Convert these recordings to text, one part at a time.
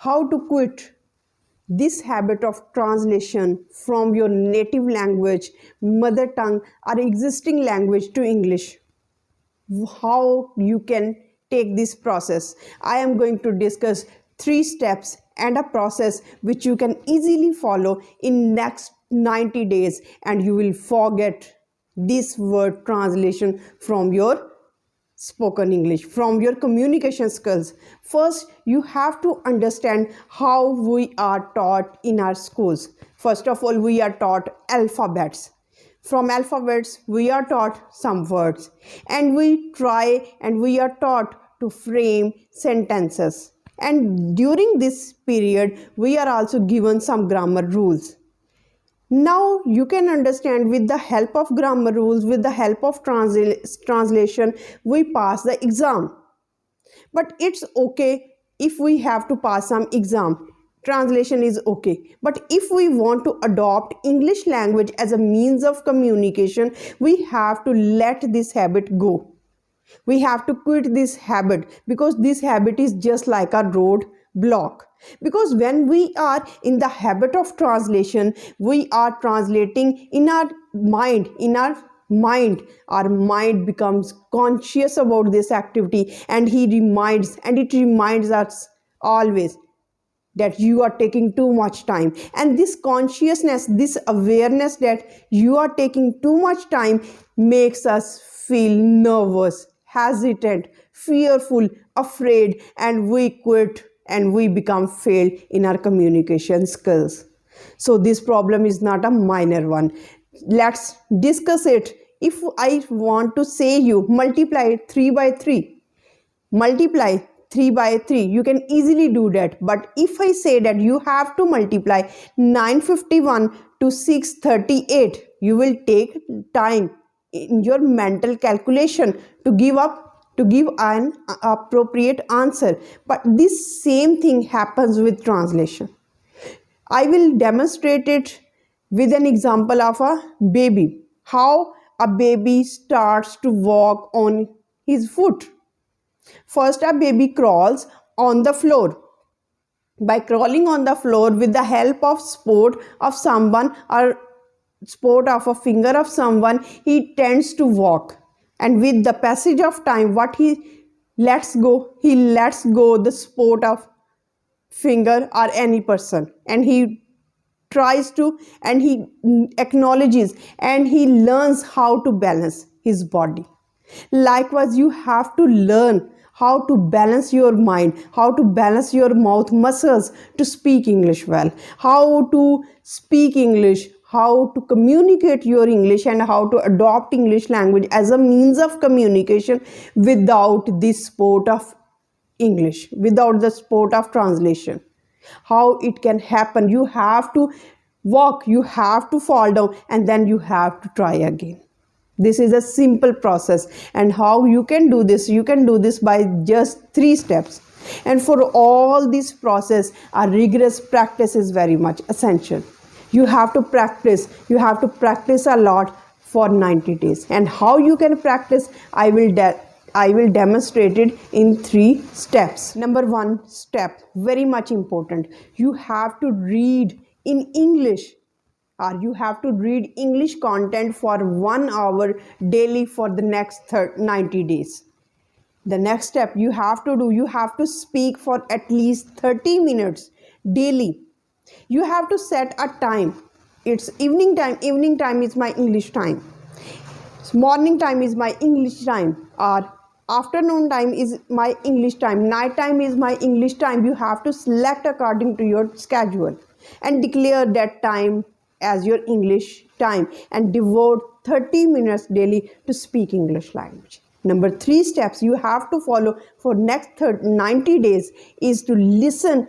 how to quit this habit of translation from your native language, mother tongue, or existing language to English. How you can take this process. I am going to discuss 3 steps and a process which you can easily follow in next 90 days, and you will forget this word translation from your spoken English, from your communication skills. First, you have to understand how we are taught in our schools. First of all, we are taught alphabets. From alphabets, we are taught some words, and we are taught to frame sentences. And during this period, we are also given some grammar rules. Now you can understand, with the help of grammar rules, with the help of translation, we pass the exam. But it's okay if we have to pass some exam. Translation is okay. But if we want to adopt English language as a means of communication, we have to let this habit go. We have to quit this habit, because this habit is just like a road block. Because when we are in the habit of translation, we are translating in our mind. Our mind becomes conscious about this activity, and it reminds us always that you are taking too much time. And this consciousness, this awareness that you are taking too much time makes us feel nervous, hesitant, fearful, afraid, and we quit and we become failed in our communication skills. So this problem is not a minor one. Let's discuss it. If I want to say you multiply 3 by 3, multiply 3 by 3, you can easily do that. But if I say that you have to multiply 951 to 638, you will take time in your mental calculation to give an appropriate answer. But this same thing happens with translation. I will demonstrate it with an example of a baby. How a baby starts to walk on his foot. First, a baby crawls on the floor. By crawling on the floor with the help of support of someone or support of a finger of someone, he tends to walk. And with the passage of time, what he lets go the support of finger or any person, and he tries to, and he acknowledges, and he learns how to balance his body. Likewise, you have to learn how to balance your mind, how to balance your mouth muscles to speak English well, how to speak English, how to communicate your English, and how to adopt English language as a means of communication without the support of English, without the support of translation. How it can happen? You have to walk, you have to fall down, and then you have to try again. This is a simple process. And how you can do this? You can do this by just 3 steps. And for all this process, a rigorous practice is very much essential. You have to practice a lot for 90 days. And how you can practice, I will demonstrate it in 3 steps. Number 1 step, very much important. You have to read in English, or you have to read English content for 1 hour daily for the next 90 days. The next step you have to speak for at least 30 minutes daily. You have to set a time. It's evening time. Evening time is my English time. Morning time is my English time. Or afternoon time is my English time. Night time is my English time. You have to select according to your schedule and declare that time as your English time, and devote 30 minutes daily to speak English language. Number 3 steps you have to follow for next 90 days is to listen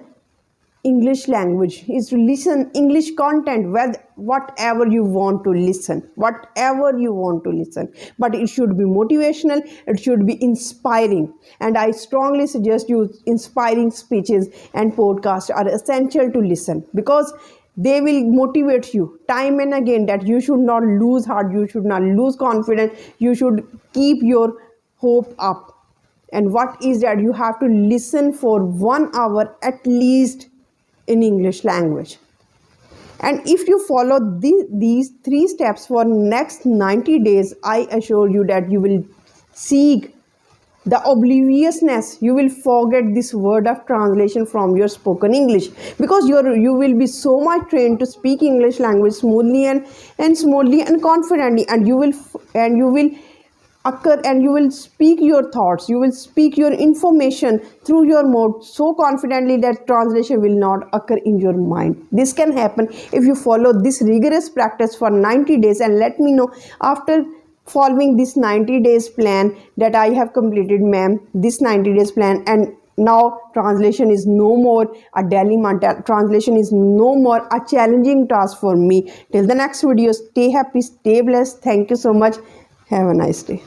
English language, is to listen English content, whatever you want to listen, but it should be motivational, it should be inspiring. And I strongly suggest you, inspiring speeches and podcasts are essential to listen, because they will motivate you time and again that you should not lose heart, you should not lose confidence, you should keep your hope up. And what is that? You have to listen for 1 hour at least in English language. And if you follow these 3 steps for next 90 days, I assure you that you will seek the obliviousness. You will forget this word of translation from your spoken English, because you will be so much trained to speak English language smoothly and smoothly and confidently, and you will occur, and you will speak your thoughts, you will speak your information through your mouth so confidently that translation will not occur in your mind. This can happen if you follow this rigorous practice for 90 days. And let me know after following this 90 days plan that I have completed, ma'am, this 90 days plan, and now translation is no more a dilemma. Translation is no more a challenging task for me. Till the next video, stay happy, stay blessed. Thank you so much. Have a nice day.